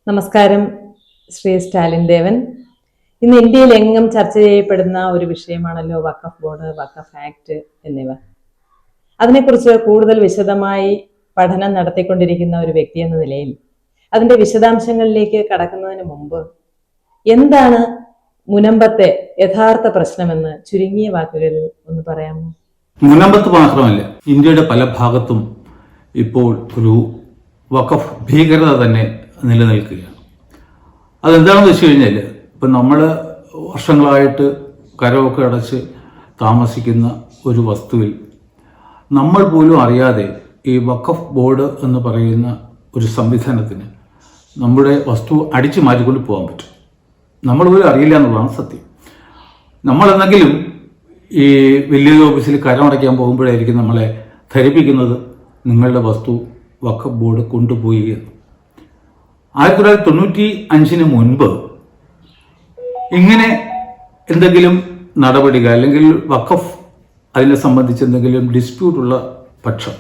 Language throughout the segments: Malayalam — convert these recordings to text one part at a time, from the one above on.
നമസ്കാരം. ശ്രീ സ്റ്റാലിൻ ദേവൻ. ഇന്ന് ഇന്ത്യയിലെങ്ങും ചർച്ച ചെയ്യപ്പെടുന്ന ഒരു വിഷയമാണല്ലോ വഖഫ് ബോർഡ്, വഖഫ് ആക്ട് എന്നിവ. അതിനെക്കുറിച്ച് കൂടുതൽ വിശദമായി പഠനം നടത്തിക്കൊണ്ടിരിക്കുന്ന ഒരു വ്യക്തി എന്ന നിലയിൽ അതിന്റെ വിശദാംശങ്ങളിലേക്ക് കടക്കുന്നതിന് മുമ്പ് എന്താണ് മുനമ്പത്തെ യഥാർത്ഥ പ്രശ്നമെന്ന് ചുരുങ്ങിയ വാക്കുകളിൽ ഒന്ന് പറയാമോ? മുനമ്പത്ത് മാത്രമല്ല, ഇന്ത്യയുടെ പല ഭാഗത്തും ഇപ്പോൾ ഒരു വഖഫ് ഭീകരത തന്നെ നിലനിൽക്കുകയാണ്. അതെന്താണെന്ന് വെച്ച് കഴിഞ്ഞാൽ, ഇപ്പം നമ്മൾ വർഷങ്ങളായിട്ട് കരമൊക്കെ അടച്ച് താമസിക്കുന്ന ഒരു വസ്തുവിൽ നമ്മൾ പോലും അറിയാതെ ഈ വഖഫ് ബോർഡ് എന്ന് പറയുന്ന ഒരു സംവിധാനത്തിന് നമ്മുടെ വസ്തു അടിച്ചു മാറ്റിക്കൊണ്ട് പോകാൻ പറ്റും. നമ്മൾ പോലും അറിയില്ല എന്നുള്ളതാണ് സത്യം. നമ്മളെന്തെങ്കിലും ഈ വില്ലേജ് ഓഫീസിൽ കരമടയ്ക്കാൻ പോകുമ്പോഴായിരിക്കും നമ്മളെ ധരിപ്പിക്കുന്നത് നിങ്ങളുടെ വസ്തു വഖഫ് ബോർഡ് കൊണ്ടുപോയി എന്ന്. 1995 മുൻപ് ഇങ്ങനെ എന്തെങ്കിലും നടപടികൾ അല്ലെങ്കിൽ വഖഫ് അതിനെ സംബന്ധിച്ച് എന്തെങ്കിലും ഡിസ്പ്യൂട്ടുള്ള പക്ഷം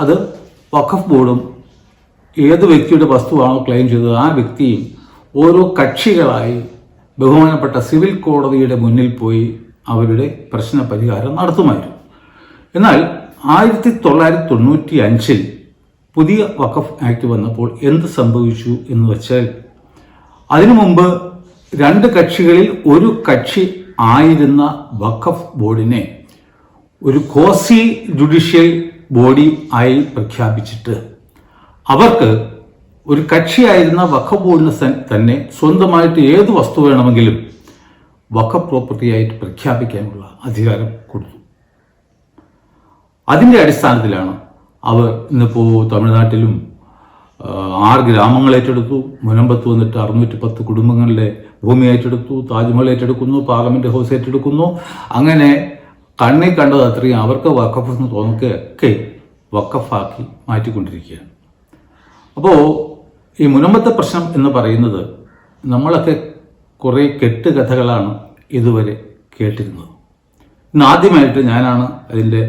അത് വഖഫ് ബോർഡും ഏത് വ്യക്തിയുടെ വസ്തുവാണോ ക്ലെയിം ചെയ്തത് ആ വ്യക്തിയും ഓരോ കക്ഷികളായി ബഹുമാനപ്പെട്ട സിവിൽ കോടതിയുടെ മുന്നിൽ പോയി അവരുടെ പ്രശ്ന പരിഹാരം നടത്തുമായിരുന്നു. എന്നാൽ 1995 പുതിയ വഖഫ് ആക്ട് വന്നപ്പോൾ എന്ത് സംഭവിച്ചു എന്ന് വെച്ചാൽ, അതിനു മുമ്പ് രണ്ട് കക്ഷികളിൽ ഒരു കക്ഷി ആയിരുന്ന വഖഫ് ബോർഡിനെ ഒരു ക്വാസി ജുഡീഷ്യൽ ബോഡി ആയി പ്രഖ്യാപിച്ചിട്ട് അവർക്ക് ഒരു കക്ഷിയായിരുന്ന വഖഫ് ബോർഡിന് തന്നെ സ്വന്തമായിട്ട് ഏത് വസ്തു വേണമെങ്കിലും വഖഫ് പ്രോപ്പർട്ടി ആയിട്ട് പ്രഖ്യാപിക്കാനുള്ള അധികാരം കൊടുത്തു. അതിൻ്റെ അടിസ്ഥാനത്തിലാണ് അവർ ഇന്നിപ്പോൾ തമിഴ്നാട്ടിലും 6 ഗ്രാമങ്ങൾ ഏറ്റെടുത്തു. മുനമ്പത്ത് വന്നിട്ട് 610 കുടുംബങ്ങളുടെ ഭൂമി ഏറ്റെടുത്തു. താജ്മഹൽ ഏറ്റെടുക്കുന്നു, പാർലമെന്റ് ഹൗസ് ഏറ്റെടുക്കുന്നു. അങ്ങനെ കണ്ണി കണ്ടത് അത്രയും അവർക്ക് വഖഫ് എന്ന് തോന്നുകയൊക്കെ വഖഫാക്കി മാറ്റിക്കൊണ്ടിരിക്കുകയാണ്. അപ്പോൾ ഈ മുനമ്പത്തെ പ്രശ്നം എന്ന് പറയുന്നത് നമ്മളൊക്കെ കുറേ കെട്ടുകഥകളാണ് ഇതുവരെ കേട്ടിരുന്നത്. ഇന്ന് ആദ്യമായിട്ട് ഞാനാണ് അതിൻ്റെ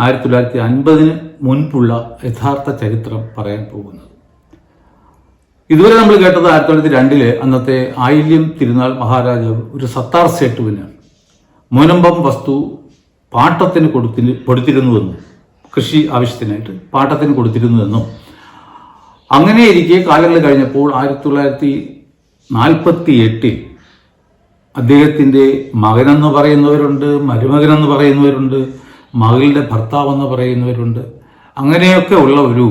1950 മുൻപുള്ള യഥാർത്ഥ ചരിത്രം പറയാൻ പോകുന്നത്. ഇതുവരെ നമ്മൾ കേട്ടത് 1902 അന്നത്തെ ആയില്യം തിരുനാൾ മഹാരാജാവ് ഒരു സത്താർ സേട്ടുവിന് മുനമ്പം വസ്തു പാട്ടത്തിന് കൊടുത്തിരുന്നുവെന്നും കൃഷി ആവശ്യത്തിനായിട്ട് പാട്ടത്തിന് കൊടുത്തിരുന്നുവെന്നും അങ്ങനെ ഇരിക്കെ കാലങ്ങൾ കഴിഞ്ഞപ്പോൾ 1948 അദ്ദേഹത്തിൻ്റെ മകനെന്ന് പറയുന്നവരുണ്ട്, മരുമകനെന്ന് പറയുന്നവരുണ്ട്, മകളുടെ ഭർത്താവെന്ന് പറയുന്നവരുണ്ട്. അങ്ങനെയൊക്കെ ഉള്ള ഒരു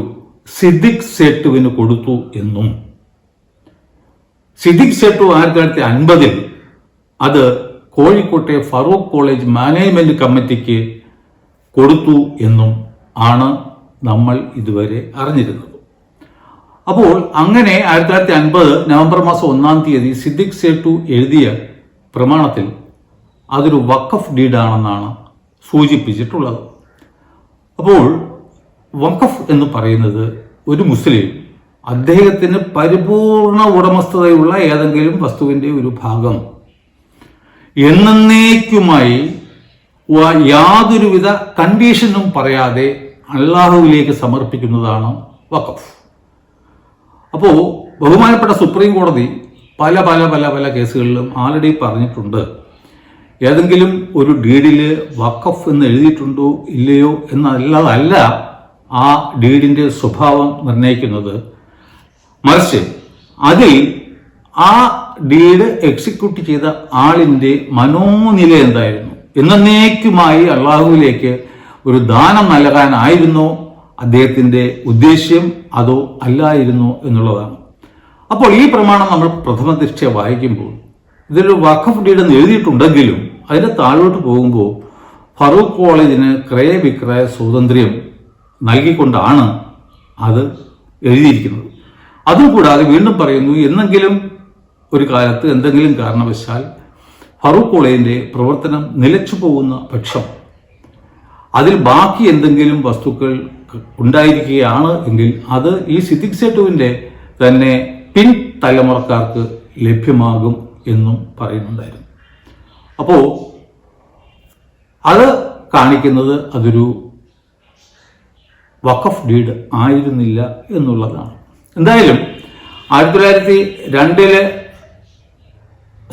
സിദ്ദിഖ് സേട്ടുവിന് കൊടുത്തു എന്നും സിദ്ദിഖ് സേട്ടു 1950 അത് കോഴിക്കോട്ടെ ഫറൂഖ് കോളേജ് മാനേജ്മെന്റ് കമ്മിറ്റിക്ക് കൊടുത്തു എന്നും ആണ് നമ്മൾ ഇതുവരെ അറിഞ്ഞിരുന്നത്. അപ്പോൾ അങ്ങനെ 1950 നവംബർ മാസം 1-ാം തീയതി സിദ്ദിഖ് സേട്ടു എഴുതിയ പ്രമാണത്തിൽ അതൊരു വഖഫ് ഡീഡാണെന്നാണ് സൂചിപ്പിച്ചിട്ടുള്ളത്. അപ്പോൾ വഖഫ് എന്ന് പറയുന്നത് ഒരു മുസ്ലിം അദ്ദേഹത്തിന് പരിപൂർണ ഉടമസ്ഥതയുള്ള ഏതെങ്കിലും വസ്തുവിൻ്റെ ഒരു ഭാഗം എന്നേക്കുമായി യാതൊരുവിധ കണ്ടീഷനും പറയാതെ അള്ളാഹുവിലേക്ക് സമർപ്പിക്കുന്നതാണ് വഖഫ്. അപ്പോൾ ബഹുമാനപ്പെട്ട സുപ്രീം കോടതി പല പല പല പല കേസുകളിലും ആൾറെഡി പറഞ്ഞിട്ടുണ്ട്, ഏതെങ്കിലും ഒരു ഡീഡിൽ വഖഫ് എന്ന് എഴുതിയിട്ടുണ്ടോ ഇല്ലയോ എന്നല്ലാതല്ല ആ ഡീഡിൻ്റെ സ്വഭാവം നിർണ്ണയിക്കുന്നത്. മറിച്ച് അതിൽ ആ ഡീഡ് എക്സിക്യൂട്ട് ചെയ്ത ആളിൻ്റെ മനോനില എന്തായിരുന്നു, എന്നേക്കുമായി അള്ളാഹുവിലേക്ക് ഒരു ദാനം നൽകാനായിരുന്നോ അദ്ദേഹത്തിൻ്റെ ഉദ്ദേശ്യം, അതോ അല്ലായിരുന്നോ എന്നുള്ളതാണ്. അപ്പോൾ ഈ പ്രമാണം നമ്മൾ പ്രഥമ ദൃഷ്ട്യാ വായിക്കുമ്പോൾ ഇതിലൊരു വഖഫ് ഡീഡ് എന്ന് എഴുതിയിട്ടുണ്ടെങ്കിലും അതിൻ്റെ താഴോട്ട് പോകുമ്പോൾ ഫറൂഖ് കോളേജിന് ക്രയവിക്രയ സ്വാതന്ത്ര്യം നൽകിക്കൊണ്ടാണ് അത് എഴുതിയിരിക്കുന്നത്. അതുകൂടാതെ വീണ്ടും പറയുന്നു, എന്നെങ്കിലും ഒരു കാലത്ത് എന്തെങ്കിലും കാരണവശാൽ ഫറൂഖ് കോളേജിൻ്റെ പ്രവർത്തനം നിലച്ചു പോകുന്ന പക്ഷം അതിൽ ബാക്കി എന്തെങ്കിലും വസ്തുക്കൾ ഉണ്ടായിരിക്കുകയാണ് എങ്കിൽ അത് ഈ സിദ്ദിഖ് സേട്ടുവിൻ്റെ തന്നെ പിൻ തലമുറക്കാർക്ക് ലഭ്യമാകും എന്നും പറയുന്നുണ്ടായിരുന്നു. അപ്പോൾ അത് കാണിക്കുന്നത് അതൊരു വഖഫ് ഡീഡ് ആയിരുന്നില്ല എന്നുള്ളതാണ്. എന്തായാലും 1902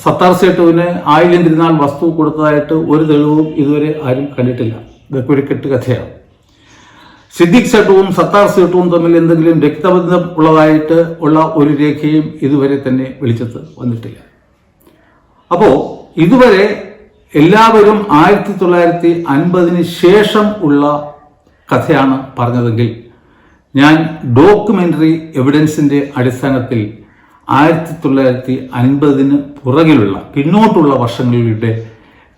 സത്താർ സേട്ടുവിന് 1000 തിരുനാൾ വസ്തു കൊടുത്തതായിട്ട് ഒരു തെളിവും ഇതുവരെ ആരും കണ്ടിട്ടില്ല. ഇതൊക്കെ ഒരു കെട്ടുകഥയാണ്. സിദ്ദിഖ് സേട്ടുവും സത്താർ സേട്ടുവും തമ്മിൽ എന്തെങ്കിലും രക്തബന്ധം ഉള്ളതായിട്ട് ഉള്ള ഒരു രേഖയും ഇതുവരെ തന്നെ വെളിച്ചത്ത് വന്നിട്ടില്ല. അപ്പോൾ ഇതുവരെ എല്ലാവരും 1950 ശേഷം ഉള്ള കഥയാണ് പറഞ്ഞതെങ്കിൽ ഞാൻ ഡോക്യുമെന്ററി എവിഡൻസിന്റെ അടിസ്ഥാനത്തിൽ 1950 പുറകിലുള്ള പിന്നോട്ടുള്ള വർഷങ്ങളിലൂടെ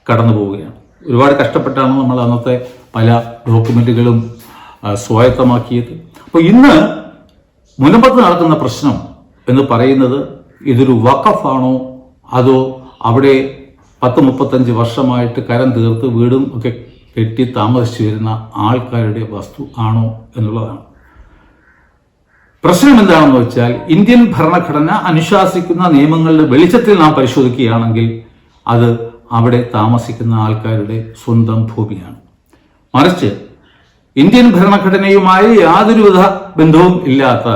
കടന്നു പോവുകയാണ്. ഒരുപാട് കഷ്ടപ്പെട്ടാണ് നമ്മൾ അന്നത്തെ പല ഡോക്യുമെന്റുകളും സ്വായത്തമാക്കിയത്. അപ്പോൾ ഇന്ന് മുനമ്പത്ത് നടക്കുന്ന പ്രശ്നം എന്ന് പറയുന്നത് ഇതൊരു വഖഫാണോ അതോ അവിടെ 10-35 വർഷമായിട്ട് കരം തീർത്ത് വീടും ഒക്കെ കെട്ടി താമസിച്ചു വരുന്ന ആൾക്കാരുടെ വസ്തു ആണോ എന്നുള്ളതാണ്. പ്രശ്നം എന്താണെന്ന് വെച്ചാൽ ഇന്ത്യൻ ഭരണഘടന അനുശാസിക്കുന്ന നിയമങ്ങളുടെ വെളിച്ചത്തിൽ നാം പരിശോധിക്കുകയാണെങ്കിൽ അത് അവിടെ താമസിക്കുന്ന ആൾക്കാരുടെ സ്വന്തം ഭൂമിയാണ്. മറിച്ച് ഇന്ത്യൻ ഭരണഘടനയുമായി യാതൊരുവിധ ബന്ധവും ഇല്ലാത്ത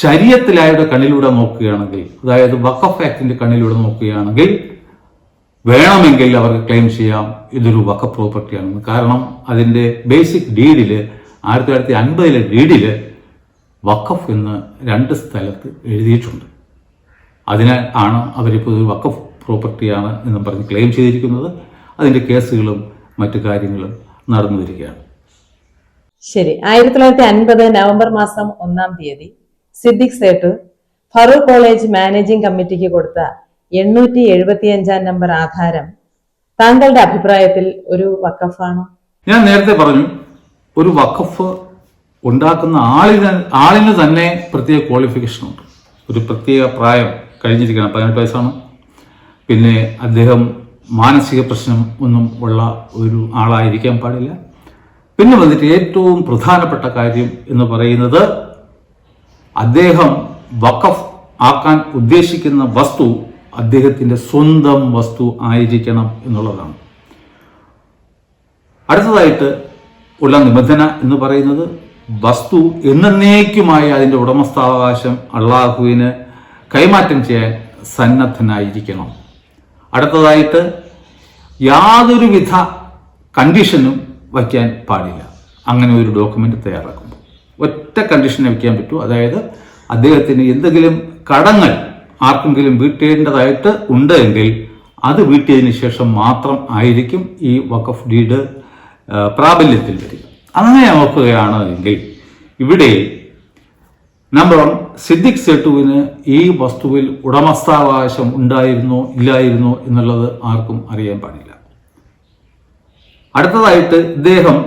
ശരീഅത്തിലായുടെ കണ്ണിലൂടെ നോക്കുകയാണെങ്കിൽ, അതായത് വഖഫ് ആക്ടിന്റെ കണ്ണിലൂടെ നോക്കുകയാണെങ്കിൽ വേണമെങ്കിൽ അവർക്ക് ക്ലെയിം ചെയ്യാം ഇതൊരു വഖഫ് പ്രോപ്പർട്ടിയാണെന്ന്. കാരണം അതിന്റെ ബേസിക് ഡീഡില് 1950 ഡീഡില് വഖഫ് എന്ന് 2 സ്ഥലത്ത് എഴുതിയിട്ടുണ്ട്. അതിനാൽ ആണ് അവരിപ്പോൾ ഒരു വഖഫ് പ്രോപ്പർട്ടിയാണ് എന്ന് പറഞ്ഞ് ക്ലെയിം ചെയ്തിരിക്കുന്നത്. അതിന്റെ കേസുകളും മറ്റു കാര്യങ്ങളും നടന്നു വരികയാണ്. ശരി. 1950 നവംബർ മാസം 1-ാം തീയതി സിദ്ദിഖ് സേട്ട് ഫറൂഖ് കോളേജ് മാനേജിംഗ് കമ്മിറ്റിക്ക് കൊടുത്ത 875-ാം നമ്പർ ആധാരം താങ്കളുടെ അഭിപ്രായത്തിൽ ഒരു വഖഫാണോ? ഞാൻ നേരത്തെ പറഞ്ഞു, ഒരു വഖഫ് ഉണ്ടാക്കുന്ന ആളിന് തന്നെ പ്രത്യേക ക്വാളിഫിക്കേഷൻ ഉണ്ട്. ഒരു പ്രത്യേക പ്രായം കഴിഞ്ഞിരിക്കണം, 18 വയസ്സാണ്. പിന്നെ അദ്ദേഹം മാനസിക പ്രശ്നം ഒന്നും ഉള്ള ഒരു ആളായിരിക്കാൻ പാടില്ല. പിന്നെ വന്നിട്ട് ഏറ്റവും പ്രധാനപ്പെട്ട കാര്യം എന്ന് പറയുന്നത് അദ്ദേഹം വഖഫ് ആക്കാൻ ഉദ്ദേശിക്കുന്ന വസ്തു അദ്ദേഹത്തിന്റെ സ്വന്തം വസ്തു ആയിരിക്കണം എന്നുള്ളതാണ്. അടുത്തതായിട്ട് ഉള്ള നിബന്ധന എന്ന് പറയുന്നത് വസ്തു എന്നേക്കുമായി അതിന്റെ ഉടമസ്ഥാവകാശം അള്ളാഹുവിന് കൈമാറ്റം ചെയ്യാൻ സന്നദ്ധനായിരിക്കണം. അടുത്തതായിട്ട് യാതൊരുവിധ കണ്ടീഷനും വയ്ക്കാൻ പാടില്ല. അങ്ങനെ ഒരു ഡോക്യുമെന്റ് തയ്യാറാക്കുമ്പോൾ ഒറ്റ കണ്ടീഷനെ വയ്ക്കാൻ പറ്റൂ. അതായത് അദ്ദേഹത്തിന് എന്തെങ്കിലും കടങ്ങൾ ആർക്കെങ്കിലും വീട്ടേണ്ടതായിട്ട് ഉണ്ടെങ്കിൽ അത് വീട്ടിയതിന് ശേഷം മാത്രം ആയിരിക്കും ഈ വഖഫ് ഡീഡ് പ്രാബല്യത്തിൽ വരിക. അങ്ങനെ നോക്കുകയാണെങ്കിൽ ഇവിടെ നമ്പർ 1, സിദ്ദിഖ് സേട്ടുവിന് ഈ വസ്തുവിൽ ഉടമസ്ഥാവകാശം ഉണ്ടായിരുന്നോ ഇല്ലായിരുന്നോ എന്നുള്ളത് ആർക്കും അറിയാൻ പാടില്ല. അടുത്തതായിട്ട് ഇദ്ദേഹം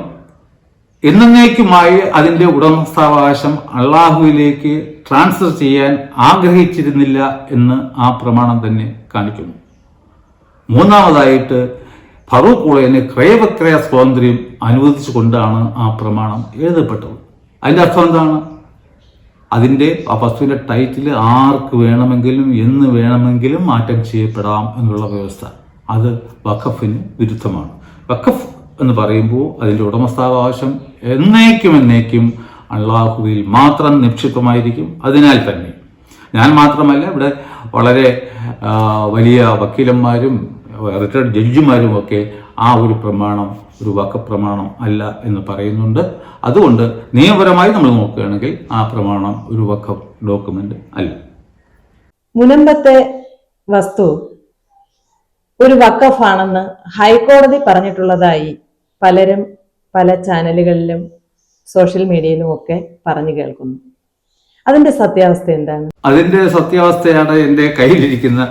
എന്നേക്കുമായി അതിന്റെ ഉടമസ്ഥാവകാശം അള്ളാഹുവിലേക്ക് ട്രാൻസ്ഫർ ചെയ്യാൻ ആഗ്രഹിച്ചിരുന്നില്ല എന്ന് ആ പ്രമാണം തന്നെ കാണിക്കുന്നു. മൂന്നാമതായിട്ട് ഫറൂഖ് കോളേജിന് ക്രയവിക്രയ സ്വാതന്ത്ര്യം അനുവദിച്ചുകൊണ്ടാണ് ആ പ്രമാണം എഴുതപ്പെട്ടത്. അതിന്റെ അർത്ഥം എന്താണ്? അതിന്റെ ആ വസ്തുവിന്റെ ടൈറ്റിൽ ആർക്ക് വേണമെങ്കിലും എന്ന് വേണമെങ്കിലും മാറ്റം ചെയ്യപ്പെടാം എന്നുള്ള വ്യവസ്ഥ. അത് വഖഫിന് വിരുദ്ധമാണ്. വഖഫ് എന്ന് പറയുമ്പോൾ അതിന്റെ ഉടമസ്ഥാവകാശം എന്നേക്കും അള്ളാഹുവിൽ മാത്രം നിക്ഷിപ്തമായിരിക്കും. അതിനാൽ തന്നെ ഞാൻ മാത്രമല്ല, ഇവിടെ വളരെ വലിയ വക്കീലന്മാരും റിട്ടയർഡ് ജഡ്ജിമാരും ഒക്കെ ആ ഒരു പ്രമാണം ഒരു വഖഫ് പ്രമാണം അല്ല എന്ന് പറയുന്നുണ്ട്. അതുകൊണ്ട് നിയമപരമായി നമ്മൾ നോക്കുകയാണെങ്കിൽ ആ പ്രമാണം ഒരു വഖഫ് ഡോക്യുമെന്റ് അല്ല. മുനമ്പത്തെ വസ്തു ഒരു വഖഫാണെന്ന് ഹൈക്കോടതി പറഞ്ഞിട്ടുള്ളതായി പലരും പല ചാനലുകളിലും സോഷ്യൽ മീഡിയയിലും ഒക്കെ പറഞ്ഞു കേൾക്കുന്നു. അതിന്റെ സത്യാവസ്ഥ എന്താണ്? അതിന്റെ സത്യാവസ്ഥയാണ് എൻ്റെ കയ്യിലിരിക്കുന്ന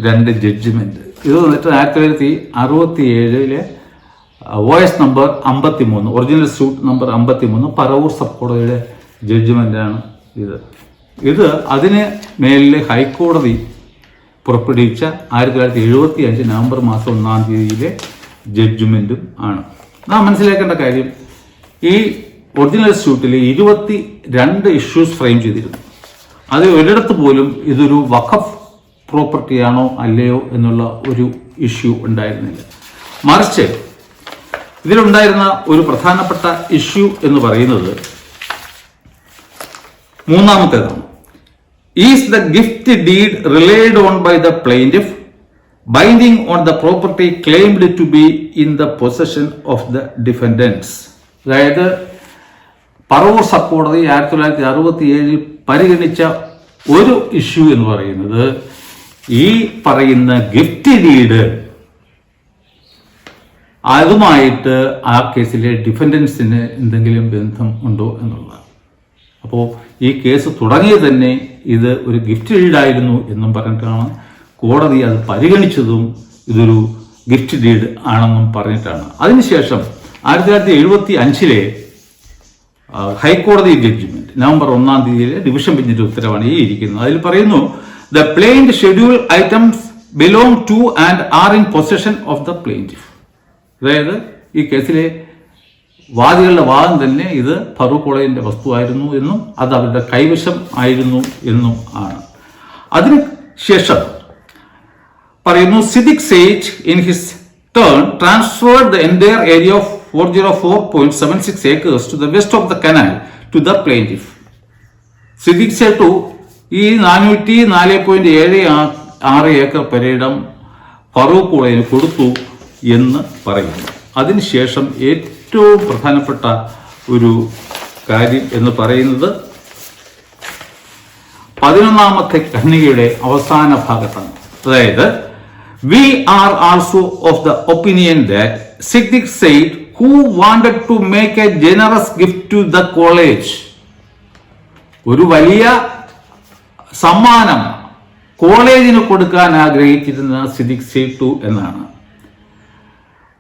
2 ജഡ്ജ്മെന്റ്. ഇത് വന്നിട്ട് 1967 OS number 53, original suit number 53, Paravur sub കോടതിയുടെ ജഡ്ജ്മെന്റാണ് ഇത്. അതിന് മേലിൽ ഹൈക്കോടതി പുറപ്പെടുവിച്ച 1975 നവംബർ മാസം 1-ാം തീയതിയിലെ ജഡ്ജ്മെന്റും ആണ്. നാം മനസ്സിലാക്കേണ്ട കാര്യം, ഈ ഒറിജിനൽ സ്യൂട്ടിൽ 22 ഇഷ്യൂസ് ഫ്രെയിം ചെയ്തിരുന്നു. അത് ഒരിടത്ത് പോലും ഇതൊരു വഖഫ് പ്രോപ്പർട്ടിയാണോ അല്ലയോ എന്നുള്ള ഒരു ഇഷ്യൂ ഉണ്ടായിരുന്നില്ല. മറിച്ച് ഇതിലുണ്ടായിരുന്ന ഒരു പ്രധാനപ്പെട്ട ഇഷ്യൂ എന്ന് പറയുന്നത് 3-ാമത്തേതാണ്. is the gift deed relied on by the plaintiff binding on the property claimed to be in the possession of the defendants. അതായത് പറവൂർ സബ് കോടതി 1967 പരിഗണിച്ച ഒരു ഇഷ്യൂ എന്ന് പറയുന്നത് ഈ പറയുന്ന ഗിഫ്റ്റ് ഡീഡ് അതുമായിട്ട് ആ കേസിലെ ഡിഫൻഡൻസിന് എന്തെങ്കിലും ബന്ധം ഉണ്ടോ എന്നുള്ളതാണ്. അപ്പോൾ ഈ കേസ് തുടങ്ങിയത് തന്നെ ഇത് ഒരു ഗിഫ്റ്റ് ഡീഡായിരുന്നു എന്നും പറഞ്ഞിട്ടാണ് കോടതി അത് പരിഗണിച്ചതും ഇതൊരു ഗിഫ്റ്റ് ഡീഡ് ആണെന്നും പറഞ്ഞിട്ടാണ്. അതിനുശേഷം 1975 ഹൈക്കോടതി ജഡ്ജ്മെന്റ് നവംബർ 1 ഡിവിഷൻ ബെഞ്ചിന്റെ ഉത്തരവാണ് ഈ ഇരിക്കുന്നത്. അതിൽ പറയുന്നു, the plaint schedule items belong to and are in possession of the plaintiff. അതായത് ഈ കേസിലെ വാദികളുടെ വാദം തന്നെ ഇത് ഫറൂഖ് കോളേജിന്റെ വസ്തുവായിരുന്നു എന്നും അത് അവരുടെ കൈവശം ആയിരുന്നു എന്നും ആണ്. അതിനുശേഷം പറയുന്നു, Siddique Sait in his turn transferred the entire area of 404.76 acres to the west of the canal to the plaintiff. Siddique Sait ഈ 404.76 ഏക്കർ പെരയിടം ഫറൂഖ് കോളേജിന് കൊടുത്തു എന്ന് പറയുന്നു. അതിനുശേഷം ഏറ്റവും പ്രധാനപ്പെട്ട ഒരു കാര്യം എന്ന് പറയുന്നത് 11ാമത്തെ ഖണ്ഡികയുടെ അവസാന ഭാഗത്താണ്. അതായത് we are also of the opinion that Siddiq Said, who wanted to make a generous gift to the college, ഒരു വലിയ സമ്മാനം കോളേജിന് കൊടുക്കാൻ ആഗ്രഹിച്ചിരുന്ന സിദ്ദിഖ് സേഠ് എന്നാണ്,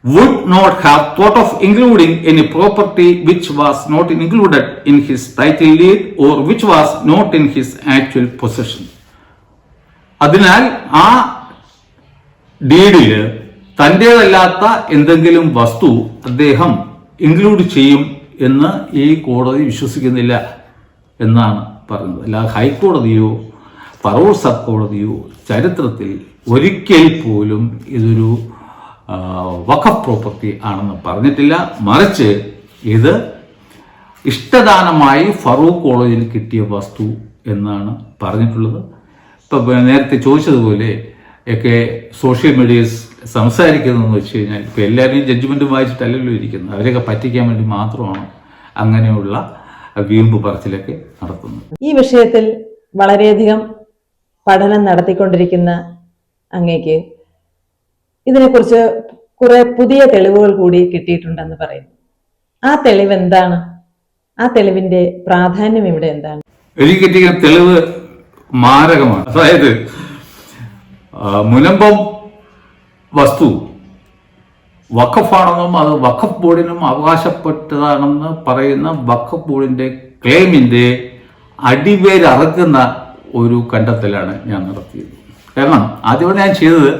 would not have thought of including any property which was not included in his title deed or which was not in his actual possession. അതിനാൽ ആ ഡീഡില് തൻ്റേതല്ലാത്ത എന്തെങ്കിലും വസ്തു അദ്ദേഹം ഇൻക്ലൂഡ് ചെയ്യും എന്ന് ഈ കോടതി വിശ്വസിക്കുന്നില്ല എന്നാണ് പറയുന്നത്. അല്ല ഹൈക്കോടതിയോ പറവൂർ സബ് കോടതിയോ ചരിത്രത്തിൽ ഒരിക്കൽ പോലും ഇതൊരു വഖഫ് പ്രോപ്പർട്ടി ആണെന്ന് പറഞ്ഞിട്ടില്ല. മറിച്ച് ഇത് ഇഷ്ടദാനമായി ഫറൂഖ് കോളേജിൽ കിട്ടിയ വസ്തു എന്നാണ് പറഞ്ഞിട്ടുള്ളത്. ഇപ്പം നേരത്തെ ചോദിച്ചതുപോലെ ഒക്കെ സോഷ്യൽ മീഡിയസ് സംസാരിക്കുന്നതെന്ന് വെച്ച് കഴിഞ്ഞാൽ ഇപ്പം എല്ലാവരും ജഡ്ജ്മെൻറ്റ് വായിച്ചിട്ടല്ലല്ലോ ഇരിക്കുന്നത്, അവരെയൊക്കെ പറ്റിക്കാൻ വേണ്ടി മാത്രമാണ് അങ്ങനെയുള്ള വീമ്പ് പറച്ചിലൊക്കെ നടത്തുന്നത്. ഈ വിഷയത്തിൽ വളരെയധികം പഠനം നടത്തിക്കൊണ്ടിരിക്കുന്ന അങ്ങേക്ക് ഇതിനെക്കുറിച്ച് കുറെ പുതിയ തെളിവുകൾ കൂടി കിട്ടിയിട്ടുണ്ടെന്ന് പറയുന്നു. ആ തെളിവ് എന്താണ്? ആ തെളിവിന്റെ പ്രാധാന്യം ഇവിടെ എന്താണ്? എനിക്ക് കിട്ടിയ തെളിവ് മാരകമാണ്. അതായത് മുനമ്പം വസ്തു വഖഫാണെന്നും അത് വഖഫ് ബോർഡിനും അവകാശപ്പെട്ടതാണെന്ന് പറയുന്ന വഖഫ് ബോർഡിന്റെ ക്ലെയിമിന്റെ അടിവേരറുക്കുന്ന ഒരു കണ്ടെത്തലാണ് ഞാൻ നടത്തിയത്. കാരണം ആദ്യം ഞാൻ ചെയ്തത്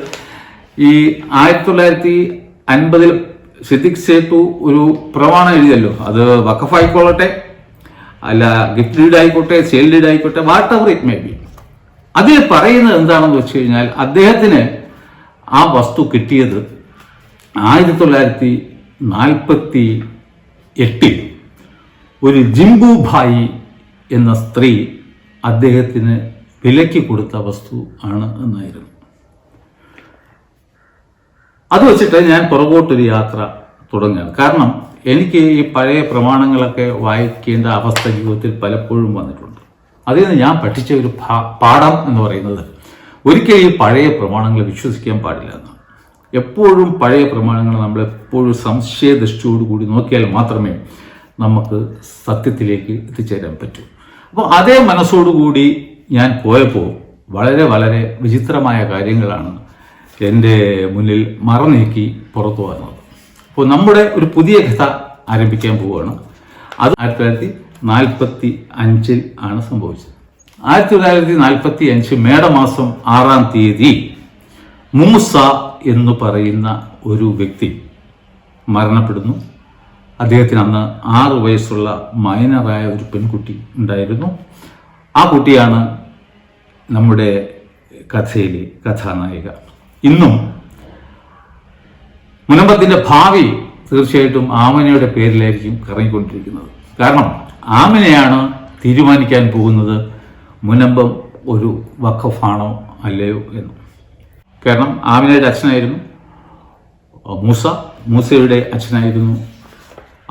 ഈ 1950 സിദ്ദിഖ് സേഠ് ഒരു പ്രമാണം എഴുതിയല്ലോ, അത് വഖഫ് ആയിക്കൊള്ളട്ടെ അല്ല ഗിഫ്റ്റ് ഡീഡ് ആയിക്കോട്ടെ സെയിൽ ഡീഡ് ആയിക്കോട്ടെ what ever it may be, അതിൽ പറയുന്നത് എന്താണെന്ന് വെച്ച് കഴിഞ്ഞാൽ അദ്ദേഹത്തിന് ആ വസ്തു കിട്ടിയത് 1948 ഒരു ജിംബുഭായി എന്ന സ്ത്രീ അദ്ദേഹത്തിന് വിലയ്ക്ക് കൊടുത്ത വസ്തു ആണ് എന്നായിരുന്നു. അത് വെച്ചിട്ട് ഞാൻ പുറകോട്ടൊരു യാത്ര തുടങ്ങുകയാണ്. കാരണം എനിക്ക് ഈ പഴയ പ്രമാണങ്ങളൊക്കെ വായിക്കേണ്ട അവസ്ഥ ജീവിതത്തിൽ പലപ്പോഴും വന്നിട്ടുണ്ട്. അതിൽ നിന്ന് ഞാൻ പഠിച്ച ഒരു പാഠം എന്ന് പറയുന്നത് ഒരിക്കലും ഈ പഴയ പ്രമാണങ്ങളെ വിശ്വസിക്കാൻ പാടില്ല എന്നാണ്. എപ്പോഴും പഴയ പ്രമാണങ്ങൾ നമ്മളെപ്പോഴും സംശയദൃഷ്ടിയോടുകൂടി നോക്കിയാൽ മാത്രമേ നമുക്ക് സത്യത്തിലേക്ക് എത്തിച്ചേരാൻ പറ്റൂ. അപ്പോൾ അതേ മനസ്സോടുകൂടി ഞാൻ പോയപ്പോൾ വളരെ വളരെ വിചിത്രമായ കാര്യങ്ങളാണ് എൻ്റെ മുന്നിൽ മറനീക്കി പുറത്തു വന്നത്. അപ്പോൾ നമ്മുടെ ഒരു പുതിയ കഥ ആരംഭിക്കാൻ പോവുകയാണ്. അത് 1945 ആണ് സംഭവിച്ചത്. 1945 മേടമാസം 6-ാം തീയതി മൂസ എന്ന് പറയുന്ന ഒരു വ്യക്തി മരണപ്പെടുന്നു. അദ്ദേഹത്തിന് അന്ന് 6 വയസ്സുള്ള മൈനറായ ഒരു പെൺകുട്ടി ഉണ്ടായിരുന്നു. ആ കുട്ടിയാണ് നമ്മുടെ കഥയിലെ കഥാനായിക. ഇന്നും മുനമ്പത്തിന്റെ ഭാവി തീർച്ചയായിട്ടും ആമിനയുടെ പേരിലായിരിക്കും കറങ്ങിക്കൊണ്ടിരിക്കുന്നത്. കാരണം ആമിനയാണ് തീരുമാനിക്കാൻ പോകുന്നത് മുനമ്പം ഒരു വഖഫാണോ അല്ലയോ എന്ന്. കാരണം ആമിനയുടെ അച്ഛനായിരുന്നു മൂസയുടെ അച്ഛനായിരുന്നു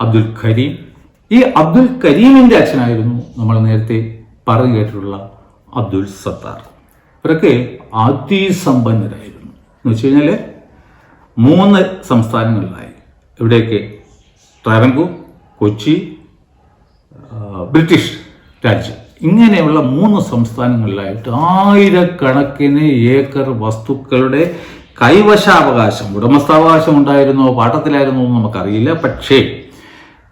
അബ്ദുൽ കരീം. ഈ അബ്ദുൽ കരീമിൻ്റെ അച്ഛനായിരുന്നു നമ്മൾ നേരത്തെ പറഞ്ഞു കേട്ടിട്ടുള്ള അബ്ദുൽ സത്താർ. ഇവരൊക്കെ അതിസമ്പന്നരായിരുന്നു. എന്ന് വെച്ച് കഴിഞ്ഞാൽ 3 സംസ്ഥാനങ്ങളിലായി. ഇവിടെയൊക്കെ ട്രാവൻകൂർ, കൊച്ചി, ബ്രിട്ടീഷ് രാജ്യം, ഇങ്ങനെയുള്ള 3 സംസ്ഥാനങ്ങളിലായിട്ട് ആയിരക്കണക്കിന് ഏക്കർ വസ്തുക്കളുടെ കൈവശാവകാശം, ഉടമസ്ഥാവകാശം ഉണ്ടായിരുന്നോ പാട്ടത്തിലായിരുന്നോ എന്ന് നമുക്കറിയില്ല. പക്ഷേ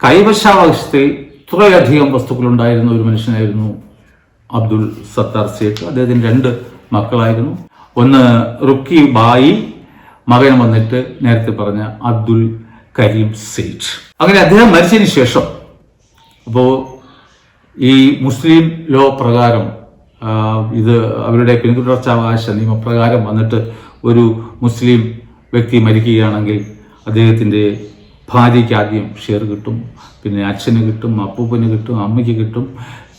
കൈവശാവകാശത്തിൽ ഇത്രയധികം വസ്തുക്കൾ ഉണ്ടായിരുന്ന ഒരു മനുഷ്യനായിരുന്നു അബ്ദുൽ സത്താർ സേഠ്. അദ്ദേഹത്തിന് 2 മക്കളായിരുന്നു. ഒന്ന് റുക്കി ബായി, മകൻ വന്നിട്ട് നേരത്തെ പറഞ്ഞ അബ്ദുൽ കരീം സേഠ്. അങ്ങനെ അദ്ദേഹം മരിച്ചതിന് ശേഷം അപ്പോൾ ഈ മുസ്ലിം ലോ പ്രകാരം ഇത് അവരുടെ പിന്തുടർച്ചാവകാശ നിയമപ്രകാരം വന്നിട്ട് ഒരു മുസ്ലിം വ്യക്തി മരിക്കുകയാണെങ്കിൽ അദ്ദേഹത്തിൻ്റെ ഭാര്യയ്ക്ക് ആദ്യം ഷെയർ കിട്ടും, പിന്നെ അച്ഛന് കിട്ടും, അപ്പൂപ്പന് കിട്ടും, അമ്മയ്ക്ക് കിട്ടും,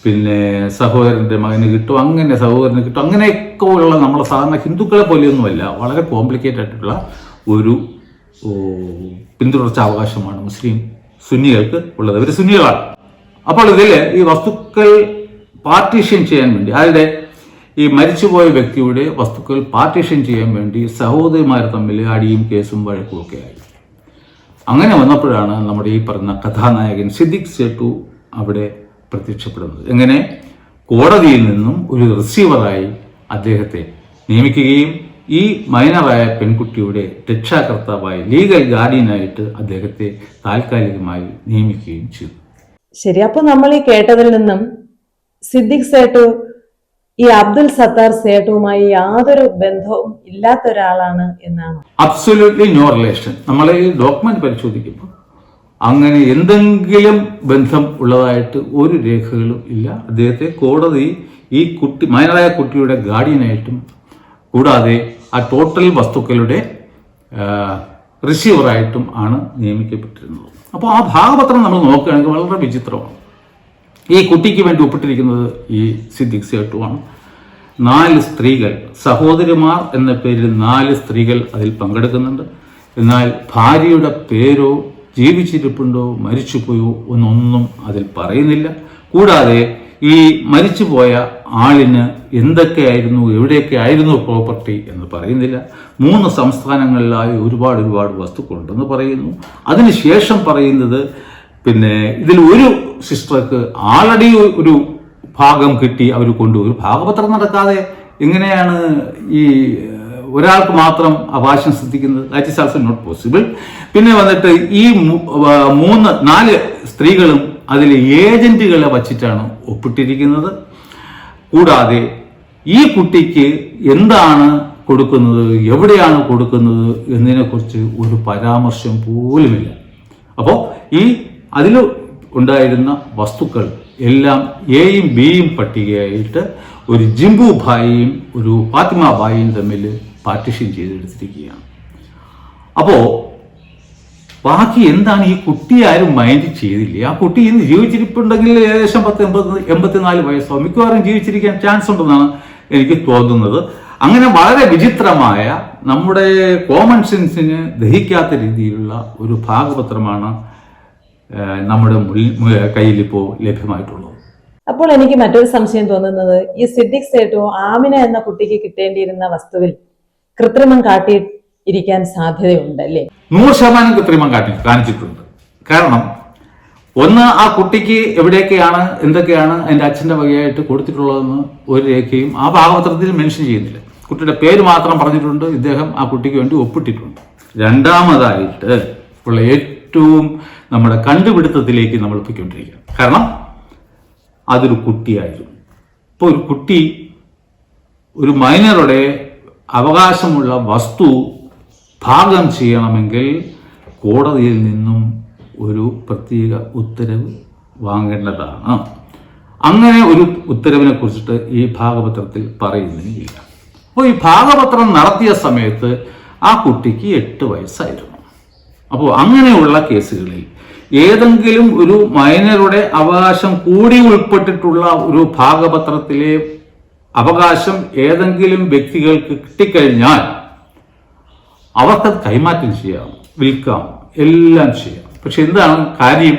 പിന്നെ സഹോദരൻ്റെ മകന് കിട്ടും, അങ്ങനെ സഹോദരന് കിട്ടും. അങ്ങനെയൊക്കെ ഉള്ള നമ്മളെ സാധാരണ ഹിന്ദുക്കളെ പോലെയൊന്നുമല്ല, വളരെ കോംപ്ലിക്കേറ്റഡ് ആയിട്ടുള്ള ഒരു പിന്തുടർച്ചാവകാശമാണ് മുസ്ലിം സുന്നികൾക്ക് ഉള്ളത്. ഇവർ സുന്നികളാണ്. അപ്പോൾ ഇതിൽ ഈ വസ്തുക്കൾ പാർട്ടീഷൻ ചെയ്യാൻ വേണ്ടി, അതായത് ഈ മരിച്ചുപോയ വ്യക്തിയുടെ വസ്തുക്കൾ പാർട്ടീഷൻ ചെയ്യാൻ വേണ്ടി സഹോദരിമാർ തമ്മിൽ അടിയും കേസും വഴക്കും ഒക്കെ ആയി. അങ്ങനെ വന്നപ്പോഴാണ് നമ്മുടെ ഈ പറഞ്ഞ കഥാനായകൻ സിദ്ദിഖ് സേട്ടു അവിടെ പ്രത്യക്ഷപ്പെടുന്നത്. എങ്ങനെ കോടതിയിൽ നിന്നും ഒരു റിസീവറായി അദ്ദേഹത്തെ നിയമിക്കുകയും ഈ മൈനറായ പെൺകുട്ടിയുടെ രക്ഷാകർത്താവായി ലീഗൽ ഗാർഡിയനായിട്ട് അദ്ദേഹത്തെ താൽക്കാലികമായി നിയമിക്കുകയും ചെയ്തു. ശരി. അപ്പൊ നമ്മൾ ഈ കേട്ടതിൽ നിന്നും സിദ്ദിഖ് സേട്ടു ഈ അബ്ദുൽ സത്താർ സേട്ടുമായി യാതൊരു ബന്ധവും ഇല്ലാത്ത ഒരാളാണ് എന്നാണ്? Absolutely no relation. നമ്മൾ ഈ ഡോക്യുമെന്റ് പരിശോധിക്കുമ്പോൾ അങ്ങനെ എന്തെങ്കിലും ബന്ധം ഉള്ളതായിട്ട് ഒരു രേഖകളും ഇല്ല. അദ്ദേഹത്തെ കോടതി ഈ മൈനറായ കുട്ടിയുടെ ഗാർഡിയനായിട്ടും കൂടാതെ ആ ടോട്ടൽ വസ്തുക്കളുടെ റിസീവറായിട്ടും ആണ് നിയമിക്കപ്പെട്ടിരുന്നത്. അപ്പോൾ ആ ഭാഗപത്രം നമ്മൾ നോക്കുകയാണെങ്കിൽ വളരെ വിചിത്രമാണ്. ഈ കുട്ടിക്ക് വേണ്ടി ഒപ്പിട്ടിരിക്കുന്നത് ഈ സിദ്ദിഖ് സേട്ടുവാണ്. 4 സ്ത്രീകൾ, സഹോദരിമാർ എന്ന പേരിൽ 4 സ്ത്രീകൾ അതിൽ പങ്കെടുക്കുന്നുണ്ട്. എന്നാൽ ഭാര്യയുടെ പേരോ ജീവിച്ചിരിപ്പുണ്ടോ മരിച്ചുപോയോ എന്നൊന്നും അതിൽ പറയുന്നില്ല. കൂടാതെ ഈ മരിച്ചുപോയ ആളിന് എന്തൊക്കെയായിരുന്നു, എവിടെയൊക്കെ ആയിരുന്നു പ്രോപ്പർട്ടി എന്ന് പറയുന്നില്ല. 3 സംസ്ഥാനങ്ങളിലായി ഒരുപാട് വസ്തുക്കളുണ്ടെന്ന് പറയുന്നു. അതിനുശേഷം പറയുന്നത് പിന്നെ ഇതിൽ ഒരു സിസ്റ്റർക്ക് ആൾറെഡി ഒരു ഭാഗം കിട്ടി, അവർ കൊണ്ടുപോയി. ഭാഗപത്രം നടക്കാതെ എങ്ങനെയാണ് ഈ ഒരാൾക്ക് മാത്രം അവകാശം സിദ്ധിക്കുന്നത്? That is also not possible. പിന്നെ വന്നിട്ട് ഈ 4 സ്ത്രീകളും അതിൽ ഏജന്റുകളെ വച്ചിട്ടാണ് ഒപ്പിട്ടിരിക്കുന്നത്. കൂടാതെ ഈ കുട്ടിക്ക് എന്താണ് കൊടുക്കുന്നത്, എവിടെയാണ് കൊടുക്കുന്നത് എന്നതിനെക്കുറിച്ച് ഒരു പരാമർശം പോലുമില്ല. അപ്പോൾ ഈ അതിൽ ഉണ്ടായിരുന്ന വസ്തുക്കൾ എല്ലാം എയും ബിയും പട്ടികയായിട്ട് ഒരു ജിംബു ഭായിയും ഒരു ഫാത്തിമ ഭായിയും തമ്മിൽ പാർട്ടിഷൻ ചെയ്തെടുത്തിരിക്കുകയാണ്. അപ്പോൾ ബാക്കി എന്താണ്? ഈ കുട്ടിയെ ആരും മൈൻഡ് ചെയ്തില്ലേ? ആ കുട്ടി ഇന്ന് ജീവിച്ചിരിപ്പുണ്ടെങ്കിൽ ഏകദേശം 84 വയസ്സോ മിക്കവാറും ജീവിച്ചിരിക്കാൻ ചാൻസ് ഉണ്ടെന്നാണ് എനിക്ക് തോന്നുന്നത്. അങ്ങനെ വളരെ വിചിത്രമായ നമ്മുടെ കോമൺ സെൻസിന് ദഹിക്കാത്ത രീതിയിലുള്ള ഒരു ഭാഗപത്രമാണ് നമ്മുടെ കയ്യിൽ ഇപ്പോൾ ലഭ്യമായിട്ടുള്ളത്. അപ്പോൾ എനിക്ക് മറ്റൊരു സംശയം തോന്നുന്നത്, ഈ സിദ്ദിഖ് സേട്ടു ആമിന എന്ന കുട്ടിക്ക് കിട്ടേണ്ടിയിരുന്ന വസ്തുവിൽ കൃത്രിമം കാട്ടിയിരിക്കാൻ സാധ്യതയുണ്ട് അല്ലേ? 100% കൃത്രിമം കാണിച്ചിട്ടുണ്ട്. കാരണം ഒന്ന്, ആ കുട്ടിക്ക് എവിടെയൊക്കെയാണ് എന്തൊക്കെയാണ് അതിൻ്റെ അച്ഛൻ്റെ വകയായിട്ട് കൊടുത്തിട്ടുള്ളതെന്ന് ഒരു രേഖയും ആ ഭാഗപത്രത്തിൽ മെൻഷൻ ചെയ്യുന്നില്ല. കുട്ടിയുടെ പേര് മാത്രം പറഞ്ഞിട്ടുണ്ട്, ഇദ്ദേഹം ആ കുട്ടിക്ക് വേണ്ടി ഒപ്പിട്ടിട്ടുണ്ട്. രണ്ടാമതായിട്ട് ഉള്ള ഏറ്റവും നമ്മുടെ കണ്ടുപിടുത്തത്തിലേക്ക് നമ്മൾ പോയിക്കൊണ്ടിരിക്കുക. കാരണം അതൊരു കുട്ടിയായിരുന്നു. ഇപ്പോൾ ഒരു കുട്ടി ഒരു മൈനറുടെ അവകാശമുള്ള വസ്തു ഭാഗം ചെയ്യണമെങ്കിൽ കോടതിയിൽ നിന്നും ഒരു പ്രത്യേക ഉത്തരവ് വാങ്ങേണ്ടതാണ്. അങ്ങനെ ഒരു ഉത്തരവിനെ കുറിച്ചിട്ട് ഈ ഭാഗപത്രത്തിൽ പറയുന്നില്ല. അപ്പോൾ ഈ ഭാഗപത്രം നടത്തിയ സമയത്ത് ആ കുട്ടിക്ക് 8 വയസ്സായിരുന്നു. അപ്പോൾ അങ്ങനെയുള്ള കേസുകളിൽ ഏതെങ്കിലും ഒരു മൈനറുടെ അവകാശം കൂടി ഉൾപ്പെട്ടിട്ടുള്ള ഒരു ഭാഗപത്രത്തിലെ അവകാശം ഏതെങ്കിലും വ്യക്തികൾക്ക് കിട്ടിക്കഴിഞ്ഞാൽ അവർക്കത് കൈമാറ്റം ചെയ്യാം, വിൽക്കാം, എല്ലാം ചെയ്യാം. പക്ഷെ എന്താണ് കാര്യം?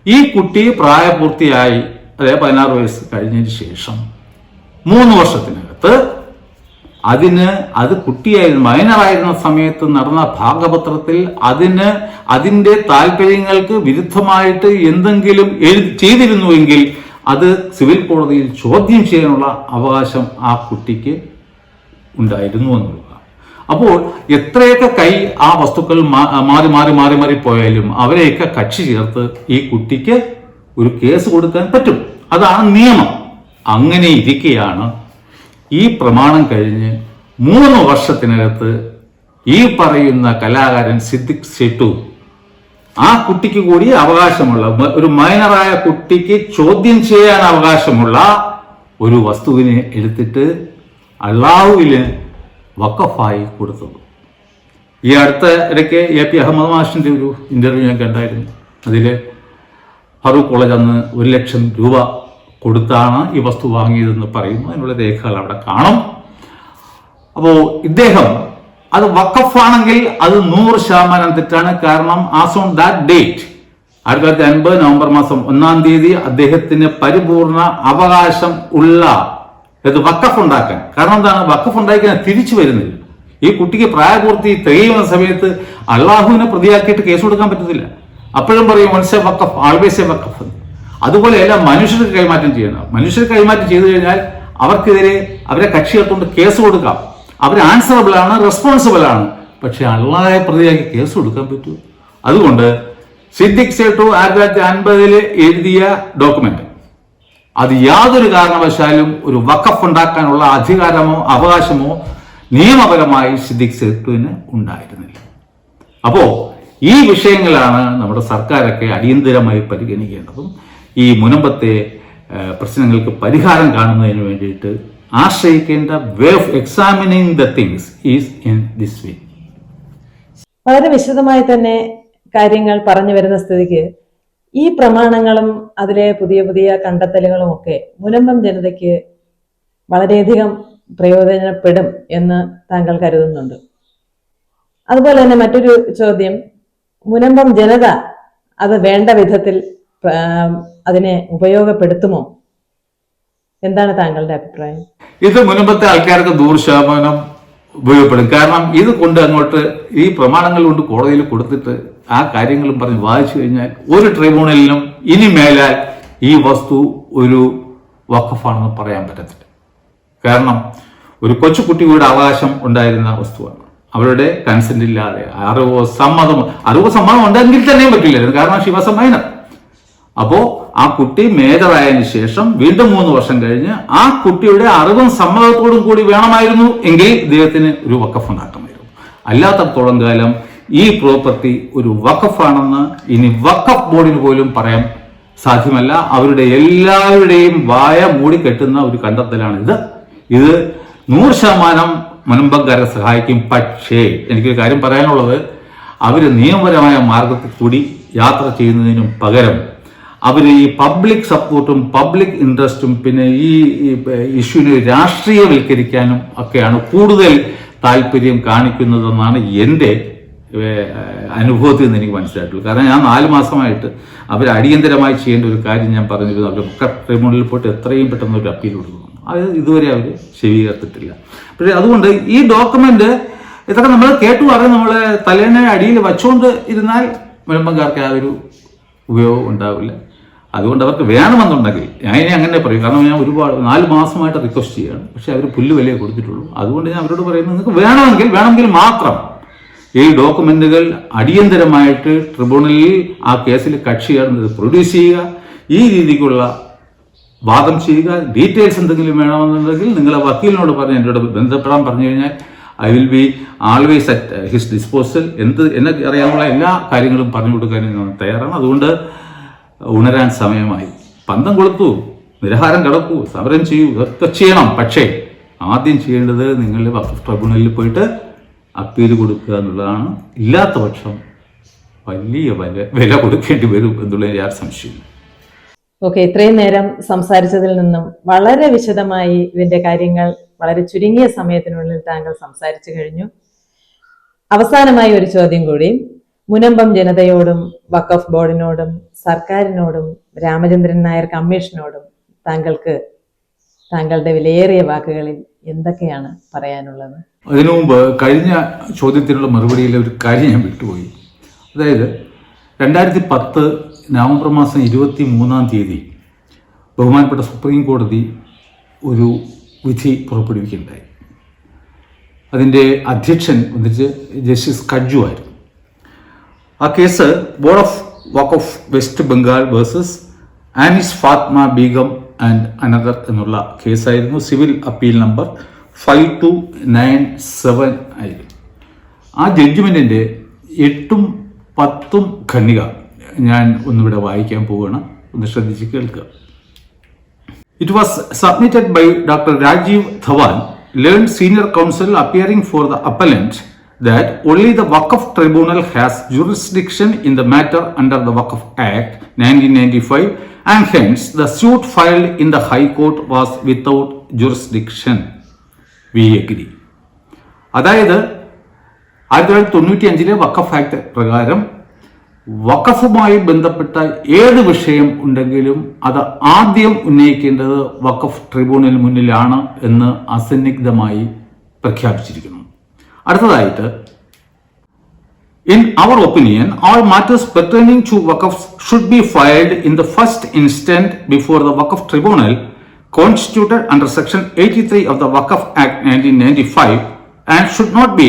ഈ കുട്ടി പ്രായപൂർത്തിയായി, അതായത് 16 വയസ്സ് കഴിഞ്ഞതിന് ശേഷം 3 വർഷത്തിനകത്ത് അത് കുട്ടിയായിരുന്നു, മൈനറായിരുന്ന സമയത്ത് നടന്ന ഭാഗപത്രത്തിൽ അതിന്റെ താല്പര്യങ്ങൾക്ക് വിരുദ്ധമായിട്ട് എന്തെങ്കിലും ചെയ്തിരുന്നുവെങ്കിൽ അത് സിവിൽ കോടതിയിൽ ചോദ്യം ചെയ്യാനുള്ള അവകാശം ആ കുട്ടിക്ക് ഉണ്ടായിരുന്നു എന്നുള്ളത്. അപ്പോൾ എത്രയൊക്കെ കൈ ആ വസ്തുക്കൾ മാറി മാറി മാറി മാറി പോയാലും അവരെയൊക്കെ കക്ഷി ചേർത്ത് ഈ കുട്ടിക്ക് ഒരു കേസ് കൊടുക്കാൻ പറ്റും. അതാണ് നിയമം. അങ്ങനെ ഇരിക്കെയാണ് ഈ പ്രമാണം കഴിഞ്ഞ് 3 വർഷത്തിനകത്ത് ഈ പറയുന്ന കലാകാരൻ സിദ്ദിഖ് സെട്ടു ആ കുട്ടിക്ക് കൂടി അവകാശമുള്ള, ഒരു മൈനറായ കുട്ടിക്ക് ചോദ്യം ചെയ്യാൻ അവകാശമുള്ള ഒരു വസ്തുവിനെ എടുത്തിട്ട് അള്ളാഹുവിന് വഖഫായി കൊടുത്തത്. ഈ അടുത്ത ഇടയ്ക്ക് AP അഹമ്മദ് മാഷിന്റെ ഒരു ഇന്റർവ്യൂ ഞാൻ കണ്ടായിരുന്നു. അതിൽ ഫറൂഖ് കോളേജ് അന്ന് 1 ലക്ഷം രൂപ കൊടുത്താണ് ഈ വസ്തു വാങ്ങിയതെന്ന് പറയുന്നു. അതിനുള്ള രേഖകൾ അവിടെ കാണും. അപ്പോൾ ഇദ്ദേഹം അത് വഖഫാണെങ്കിൽ അത് 100% തെറ്റാണ്. കാരണം as on that date 1950 November മാസം 1-ാം തീയതി അദ്ദേഹത്തിന് പരിപൂർണ അവകാശം ഉള്ള ഇത് വഖഫ് ഉണ്ടാക്കാൻ. കാരണം എന്താണ്? വഖഫ് ഉണ്ടാക്കാൻ തിരിച്ചു വരുന്നില്ല. ഈ കുട്ടിക്ക് പ്രായപൂർത്തി തികയുന്ന സമയത്ത് അള്ളാഹുവിനെ പ്രതിയാക്കിയിട്ട് കേസ് കൊടുക്കാൻ പറ്റത്തില്ല. അപ്പോഴും പറയും once a waqf always a waqf. അതുപോലെ എല്ലാം മനുഷ്യർക്ക് കൈമാറ്റം ചെയ്യണം. മനുഷ്യർക്ക് കൈമാറ്റം ചെയ്തു കഴിഞ്ഞാൽ അവർക്കെതിരെ അവരെ കക്ഷിയെടുത്തുകൊണ്ട് കേസ് കൊടുക്കാം. അവർ ആൻസറബിൾ ആണ്, റെസ്പോൺസിബിൾ ആണ്. പക്ഷെ അള്ളാഹെ പ്രതിയാക്കി കേസ് കൊടുക്കാൻ പറ്റൂ? അതുകൊണ്ട് സിദ്ദിഖ് സെട്ടു 1950 എഴുതിയ ഡോക്യുമെന്റ് അത് യാതൊരു കാരണവശാലും ഒരു വഖഫ് ഉണ്ടാക്കാനുള്ള അധികാരമോ അവകാശമോ നിയമപരമായി സിദ്ദിഖ് സെട്ടുവിന് ഉണ്ടായിരുന്നില്ല. അപ്പോ ഈ വിഷയങ്ങളാണ് നമ്മുടെ സർക്കാരൊക്കെ അടിയന്തരമായി പരിഗണിക്കേണ്ടതും ഈ മുനമ്പത്തെ പ്രശ്നങ്ങൾക്ക് പരിഹാരം കാണുന്നതിന് വേണ്ടിയിട്ട് ആശ്രയിക്കേണ്ട way of examining the things is in this way. വളരെ വിശദമായി തന്നെ കാര്യങ്ങൾ പറഞ്ഞു വരുന്ന സ്ഥിതിക്ക് ഈ പ്രമാണങ്ങളും അതിലെ പുതിയ പുതിയ കണ്ടെത്തലുകളും ഒക്കെ മുനമ്പം ജനതയ്ക്ക് വളരെയധികം പ്രയോജനപ്പെടും എന്ന് താങ്കൾ കരുതുന്നുണ്ട്. അതുപോലെ തന്നെ മറ്റൊരു ചോദ്യം, മുനമ്പം ജനത അത് വേണ്ട വിധത്തിൽ അതിനെ ഉപയോഗപ്പെടുത്തുമോ? എന്താണ് താങ്കളുടെ അഭിപ്രായം? ഇത് മുനമ്പത്തെ ആൾക്കാർക്ക് 100% ഉപയോഗപ്പെടും. കാരണം ഇത് കൊണ്ട് അങ്ങോട്ട് ഈ പ്രമാണങ്ങൾ കൊണ്ട് കോടതിയിൽ കൊടുത്തിട്ട് ആ കാര്യങ്ങളും പറഞ്ഞ് വായിച്ചു കഴിഞ്ഞാൽ ഒരു ട്രിബ്യൂണലിനും ഇനി മേലാൽ ഈ വസ്തു ഒരു വഖഫാണെന്ന് പറയാൻ പറ്റത്തില്ല. കാരണം ഒരു കൊച്ചുകുട്ടിയുടെ അവകാശം ഉണ്ടായിരുന്ന വസ്തുവാണ്. അവരുടെ കൺസെന്റ് ഇല്ലാതെ അറിവോ സമ്മതം ഉണ്ടെങ്കിൽ തന്നെയും പറ്റില്ലായിരുന്നു. കാരണം ഷി വാസ് എ മൈനർ. അപ്പോ ആ കുട്ടി മേജറായതിനു ശേഷം വീണ്ടും 3 വർഷം കഴിഞ്ഞ് ആ കുട്ടിയുടെ അറിവും സമ്മതത്തോടും കൂടി വേണമായിരുന്നു എങ്കിൽ ഇദ്ദേഹത്തിന് ഒരു വഖഫ് ഉണ്ടാക്കമായിരുന്നു. അല്ലാത്തടത്തോളം കാലം ഈ പ്രോപ്പർട്ടി ഒരു വഖഫാണെന്ന് ഇനി വഖഫ് ബോർഡിന് പോലും പറയാൻ സാധ്യമല്ല. അവരുടെ എല്ലാവരുടെയും വായ മൂടിക്കെട്ടുന്ന ഒരു കണ്ടെത്തലാണ് ഇത്. ഇത് 100% മുനമ്പംകാരെ സഹായിക്കും. പക്ഷേ എനിക്കൊരു കാര്യം പറയാനുള്ളത്, അവര് നിയമപരമായ മാർഗത്തിൽ കൂടി യാത്ര ചെയ്യുന്നതിനും പകരം അവർ ഈ പബ്ലിക് സപ്പോർട്ടും പബ്ലിക് ഇൻട്രസ്റ്റും പിന്നെ ഈ ഇഷ്യൂവിനെ രാഷ്ട്രീയവൽക്കരിക്കാനും ഒക്കെയാണ് കൂടുതൽ താല്പര്യം കാണിക്കുന്നതെന്നാണ് എൻ്റെ അനുഭവത്തിൽ നിന്ന് എനിക്ക് മനസ്സിലായിട്ടുള്ളത്. കാരണം ഞാൻ 4 മാസമായിട്ട് അവർ അടിയന്തരമായി ചെയ്യേണ്ട ഒരു കാര്യം ഞാൻ പറഞ്ഞിരുന്നു. അവർ ട്രിബ്യൂണലിൽ പോയിട്ട് എത്രയും പെട്ടെന്ന് ഒരു അപ്പീൽ കൊടുക്കുന്നു. അത് ഇതുവരെ അവർ ശരിയാക്കിയിട്ടില്ല. പക്ഷേ അതുകൊണ്ട് ഈ ഡോക്യുമെന്റ് ഇതൊക്കെ നമ്മൾ കേട്ടു പറഞ്ഞ് നമ്മളെ തലേനെ അടിയിൽ വച്ചുകൊണ്ട് ഇരുന്നാൽ മുനമ്പംകാർക്ക് ആ ഒരു ഉപയോഗം ഉണ്ടാവില്ല. അതുകൊണ്ട് അവർക്ക് വേണമെന്നുണ്ടെങ്കിൽ ഞാൻ ഇനി അങ്ങനെ പറയും. കാരണം ഞാൻ ഒരുപാട് 4 മാസമായിട്ട് റിക്വസ്റ്റ് ചെയ്യുകയാണ്. പക്ഷെ അവർ പുല്ല് വിലയെ കൊടുത്തിട്ടുള്ളൂ. അതുകൊണ്ട് ഞാൻ അവരോട് പറയുന്നത്, നിങ്ങൾക്ക് വേണമെങ്കിൽ മാത്രം ഈ ഡോക്യുമെന്റുകൾ അടിയന്തരമായിട്ട് ട്രിബ്യൂണലിൽ ആ കേസിൽ കക്ഷിയാണ് പ്രൊഡ്യൂസ് ചെയ്യുക. ഈ രീതിക്കുള്ള വാദം ചെയ്യുക. ഡീറ്റെയിൽസ് എന്തെങ്കിലും വേണമെന്നുണ്ടെങ്കിൽ നിങ്ങളെ വക്കീലിനോട് പറഞ്ഞ് എന്നോട് ബന്ധപ്പെടാൻ പറഞ്ഞു കഴിഞ്ഞാൽ I will be always at his disposal. എന്നെ അറിയാനുള്ള എല്ലാ കാര്യങ്ങളും പറഞ്ഞു കൊടുക്കാൻ ഞാൻ തയ്യാറാണ്. അതുകൊണ്ട് ഉണരാൻ സമയമായി. പന്തം കൊളുത്തു, നിരാഹാരം കിടക്കൂ, സമരം ചെയ്യൂ, ഇതൊക്കെ ചെയ്യണം. പക്ഷേ ആദ്യം ചെയ്യേണ്ടത് നിങ്ങൾ വഖഫ് ട്രിബ്യൂണലിൽ പോയിട്ട് അപ്പീൽ കൊടുക്കുക എന്നുള്ളതാണ്. ഇല്ലാത്ത പക്ഷം വലിയ വില കൊടുക്കേണ്ടി വരും എന്നുള്ളതിന് യാതൊരു സംശയമില്ല. ഓക്കെ, ഇത്രയും നേരം സംസാരിച്ചതിൽ നിന്നും വളരെ വിശദമായി ഇതിന്റെ കാര്യങ്ങൾ വളരെ ചുരുങ്ങിയ സമയത്തിനുള്ളിൽ താങ്കൾ സംസാരിച്ചു കഴിഞ്ഞു. അവസാനമായി ഒരു ചോദ്യം കൂടി. മുനമ്പം ജനതയോടും വഖഫ് ബോർഡിനോടും സർക്കാരിനോടും രാമചന്ദ്രൻ നായർ കമ്മീഷനോടും താങ്കൾക്ക് താങ്കളുടെ വിലയേറിയ വാക്കുകളിൽ എന്തൊക്കെയാണ് പറയാനുള്ളത്? അതിനു മുമ്പ് കഴിഞ്ഞ ചോദ്യത്തിനുള്ള മറുപടിയിലെ ഒരു കാര്യം ഞാൻ വിട്ടുപോയി. അതായത് 2010 നവംബർ മാസം 23 ബഹുമാനപ്പെട്ട സുപ്രീം കോടതി ഒരു വിധി പുറപ്പെടുവിക്കുകയുണ്ടായി. അതിൻ്റെ അധ്യക്ഷൻ വന്നിട്ട് ജസ്റ്റിസ് കഡ്ജു ആയിരുന്നു. ആ case board of Waqf west Bengal versus Anis Fatma Begum and another എന്നുള്ള കേസായിരുന്നു. സിവിൽ അപ്പീൽ നമ്പർ 5297 ആയിരുന്നു. ആ ജഡ്ജ്മെൻറ്റിൻ്റെ 8ഉം 10ഉം ഖണ്ഡിക ഞാൻ ഒന്നിവിടെ വായിക്കാൻ പോവുകയാണ്, ഒന്ന് ശ്രദ്ധിച്ച് കേൾക്കുക. It was submitted by Dr. Rajiv Dhawan, learned senior counsel appearing for the appellant, that only the Waqf Tribunal has jurisdiction in the matter under the Waqf Act 1995 and hence the suit filed in the High Court was without jurisdiction. We agree. അതായത് 1995 വഖഫ് ആക്ട് പ്രകാരം വഖഫുമായി ബന്ധപ്പെട്ട ഏത് വിഷയം ഉണ്ടെങ്കിലും അത് ആദ്യം ഉന്നയിക്കേണ്ടത് വഖഫ് ട്രിബ്യൂണലിന് മുന്നിലാണ് എന്ന് അസന്നിഗ്ധമായി പ്രഖ്യാപിച്ചിരിക്കുന്നു. അടുത്തതായിട്ട്, in our opinion, all matters pertaining to waqf should be filed in the first instance before the Waqf Tribunal constituted under section 83 of the Waqf Act 1995 and should not be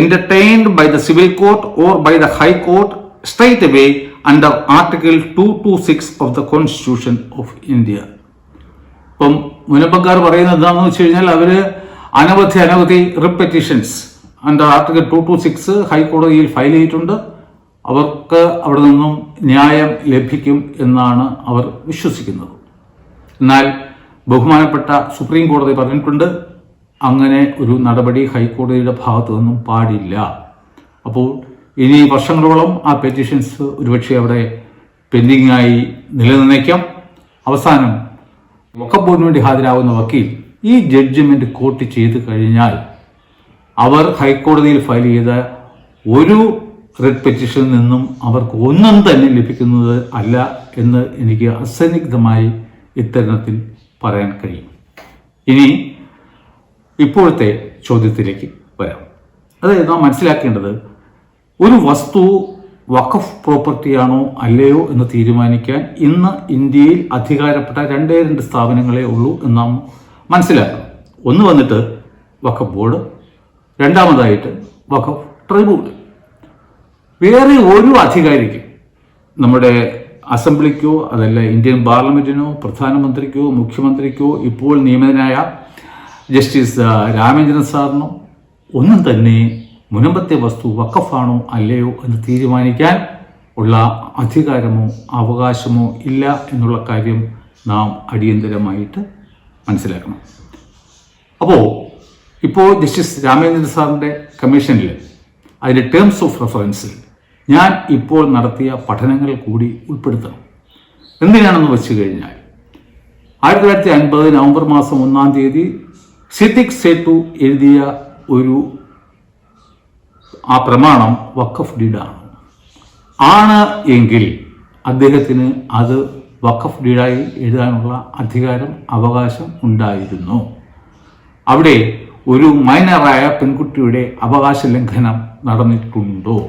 entertained by the civil court or by the high court straight away under article 226 of the Constitution of India. ഇപ്പം മുനമ്പക്കാർ പറയുന്നത് എന്താണെന്ന് വെച്ച് കഴിഞ്ഞാൽ അവര് അനവധി റിപ്പറ്റീഷൻസ് അണ്ടർ ആർട്ടിക്കിൾ 226 ഹൈക്കോടതിയിൽ ഫയൽ ചെയ്തിട്ടുണ്ട്. അവർക്ക് അവിടെ നിന്നും ന്യായം ലഭിക്കും എന്നാണ് അവർ വിശ്വസിക്കുന്നത്. എന്നാൽ ബഹുമാനപ്പെട്ട സുപ്രീം കോടതി പറഞ്ഞിട്ടുണ്ട് അങ്ങനെ ഒരു നടപടി ഹൈക്കോടതിയുടെ ഭാഗത്തു നിന്നും പാടില്ല. അപ്പോൾ ഇനി വർഷങ്ങളോളം ആ പെറ്റീഷൻസ് ഒരുപക്ഷെ അവിടെ പെൻഡിംഗ് ആയി നിലനിന്നേക്കാം. അവസാനം വഖഫ് ബോർഡിന് വേണ്ടി ഹാജരാകുന്ന വക്കീൽ ഈ ജഡ്ജ്മെന്റ് കോട്ട് ചെയ്ത് കഴിഞ്ഞാൽ അവർ ഹൈക്കോടതിയിൽ ഫയൽ ചെയ്ത ഒരു റിട്ട് പെറ്റീഷനിൽ നിന്നും അവർക്ക് ഒന്നും തന്നെ ലഭിക്കുന്നത് അല്ല എന്ന് എനിക്ക് അസന്നിഗ്ധമായി ഇത്തരണത്തിൽ പറയാൻ കഴിയും. ഇനി ഇപ്പോഴത്തെ ചോദ്യത്തിലേക്ക് വരാം. അതായത് നാം മനസ്സിലാക്കേണ്ടത്, ഒരു വസ്തു വഖഫ് പ്രോപ്പർട്ടിയാണോ അല്ലയോ എന്ന് തീരുമാനിക്കാൻ ഇന്ന് ഇന്ത്യയിൽ അധികാരപ്പെട്ട 2 സ്ഥാപനങ്ങളെ ഉള്ളൂ എന്ന് നാം മനസ്സിലാക്കണം. ഒന്ന് വന്നിട്ട് വഖഫ് ബോർഡ്, രണ്ടാമതായിട്ട് വഖഫ് ട്രിബ്യൂണൽ. വേറെ ഒരു അധികാരിക്കും, നമ്മുടെ അസംബ്ലിക്കോ അതല്ല ഇന്ത്യൻ പാർലമെന്റിനോ പ്രധാനമന്ത്രിക്കോ മുഖ്യമന്ത്രിക്കോ ഇപ്പോൾ നിയമിതനായ ജസ്റ്റിസ് രാമചന്ദ്രൻ സാറിനോ ഒന്നും തന്നെ മുനമ്പത്തെ വസ്തു വഖഫാണോ അല്ലയോ എന്ന് തീരുമാനിക്കാൻ ഉള്ള അധികാരമോ അവകാശമോ ഇല്ല എന്നുള്ള കാര്യം നാം അടിയന്തരമായിട്ട് മനസ്സിലാക്കണം. അപ്പോൾ ഇപ്പോൾ ജസ്റ്റിസ് രാമചന്ദ്രൻ സാറിൻ്റെ കമ്മീഷനിൽ അതിൻ്റെ ടേംസ് ഓഫ് റെഫറൻസിൽ ഞാൻ ഇപ്പോൾ നടത്തിയ പഠനങ്ങൾ കൂടി ഉൾപ്പെടുത്തണം. എന്തിനാണെന്ന് വെച്ച് കഴിഞ്ഞാൽ 1950 നവംബർ മാസം 1 സിദ്ദിഖ് സേട്ടു എഴുതിയ ഒരു ആ പ്രമാണം വഖഫ് ഡീഡാണ്. ആണ് എങ്കിൽ അദ്ദേഹത്തിന് അത് വഖഫ് ഡീഡായി എഴുതാനുള്ള അധികാരം അവകാശം ഉണ്ടായിരുന്നു. അവിടെ ഒരു മൈനറായ പെൺകുട്ടിയുടെ അവകാശ ലംഘനം നടന്നിട്ടുണ്ടോ?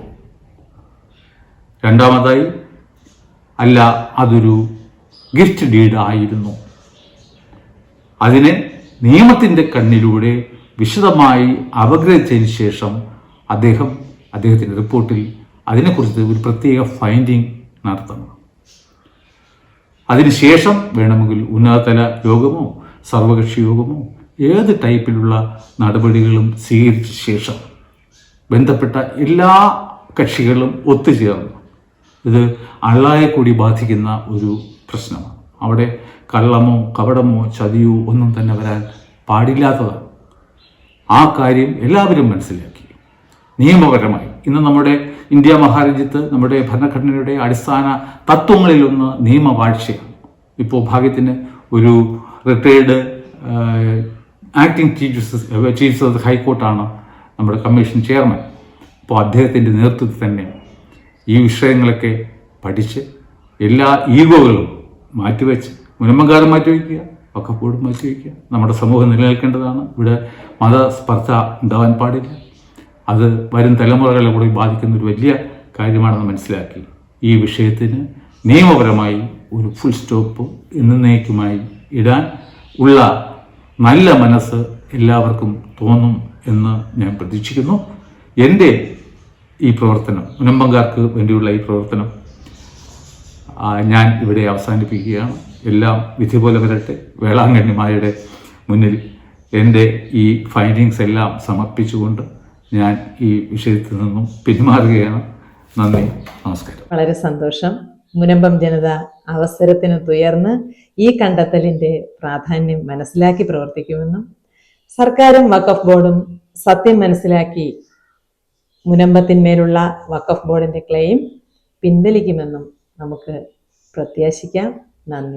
രണ്ടാമതായി, അല്ല, അതൊരു ഗിഫ്റ്റ് ഡീഡ് ആയിരുന്നു. അതിനെ നിയമത്തിൻ്റെ കണ്ണിലൂടെ വിശദമായി അപഗ്രഹിച്ചതിന് ശേഷം അദ്ദേഹത്തിൻ്റെ റിപ്പോർട്ടിൽ അതിനെക്കുറിച്ച് ഒരു പ്രത്യേക ഫൈൻഡിങ് നടത്തണം. അതിനുശേഷം വേണമെങ്കിൽ ഉന്നതതല യോഗമോ സർവകക്ഷി യോഗമോ ഏത് ടൈപ്പിലുള്ള നടപടികളും സ്വീകരിച്ച ശേഷം ബന്ധപ്പെട്ട എല്ലാ കക്ഷികളും ഒത്തുചേർന്ന്, ഇത് അള്ളായെ കൂടി ബാധിക്കുന്ന ഒരു പ്രശ്നമാണ്. അവിടെ കള്ളമോ കപടമോ ചതിയോ ഒന്നും തന്നെ വരാൻ പാടില്ലാത്തതാണ്. ആ കാര്യം എല്ലാവരും മനസ്സിലാക്കി നിയമപരമായി ഇന്ന് നമ്മുടെ ഇന്ത്യ മഹാരാജ്യത്ത് നമ്മുടെ ഭരണഘടനയുടെ അടിസ്ഥാന തത്വങ്ങളിലൊന്ന് നിയമവാഴ്ചയാണ്. ഇപ്പോൾ ഭാഗ്യത്തിന് ഒരു റിട്ടയർഡ് ആക്ടിംഗ് ചീഫ് ഓഫ് ഹൈക്കോർട്ടാണ് നമ്മുടെ കമ്മീഷൻ ചെയർമാൻ. അപ്പോൾ അദ്ദേഹത്തിൻ്റെ നേതൃത്വത്തിൽ തന്നെ ഈ വിഷയങ്ങളൊക്കെ പഠിച്ച് എല്ലാ ഈഗോകളും മാറ്റിവെച്ച്, മുനമ്പങ്കാലം മാറ്റിവെക്കുക, വഖഫ് ബോർഡ് മാറ്റിവെക്കുക. നമ്മുടെ സമൂഹം നിലനിൽക്കേണ്ടതാണ്. ഇവിടെ മതസ്പർദ്ധ ഉണ്ടാവാൻ പാടില്ല. അത് വരും തലമുറകളെ കൂടി ബാധിക്കുന്ന ഒരു വലിയ കാര്യമാണെന്ന് മനസ്സിലാക്കി ഈ വിഷയത്തിന് നിയമപരമായി ഒരു ഫുൾ സ്റ്റോപ്പ് എന്നേക്കുമായി ഇടാൻ ഉള്ള നല്ല മനസ്സ് എല്ലാവർക്കും തോന്നും എന്ന് ഞാൻ പ്രതീക്ഷിക്കുന്നു. എൻ്റെ ഈ പ്രവർത്തനം, മുനമ്പങ്കാർക്ക് വേണ്ടിയുള്ള ഈ പ്രവർത്തനം ഞാൻ ഇവിടെ അവസാനിപ്പിക്കുകയാണ്. എല്ലാം വിധി പോലെ വരട്ടെ. വേളാങ്കണ്ണിമാരുടെ മുന്നിൽ എൻ്റെ ഈ ഫൈൻഡിങ്സ് എല്ലാം സമർപ്പിച്ചുകൊണ്ട് ഞാൻ ഈ വിഷയത്തിൽ നിന്നും പിന്മാറുകയാണ്. നന്ദി, നമസ്കാരം. വളരെ സന്തോഷം. മുനമ്പം ജനത അവസരത്തിന് തുയർന്ന് ഈ കണ്ടെത്തലിന്റെ പ്രാധാന്യം മനസ്സിലാക്കി പ്രവർത്തിക്കുമെന്നും സർക്കാരും വഖഫ് ബോർഡും സത്യം മനസ്സിലാക്കി മുനമ്പത്തിന്മേലുള്ള വഖഫ് ബോർഡിന്റെ ക്ലെയിം പിൻവലിക്കുമെന്നും നമുക്ക് പ്രത്യാശിക്കാം. നന്ദി.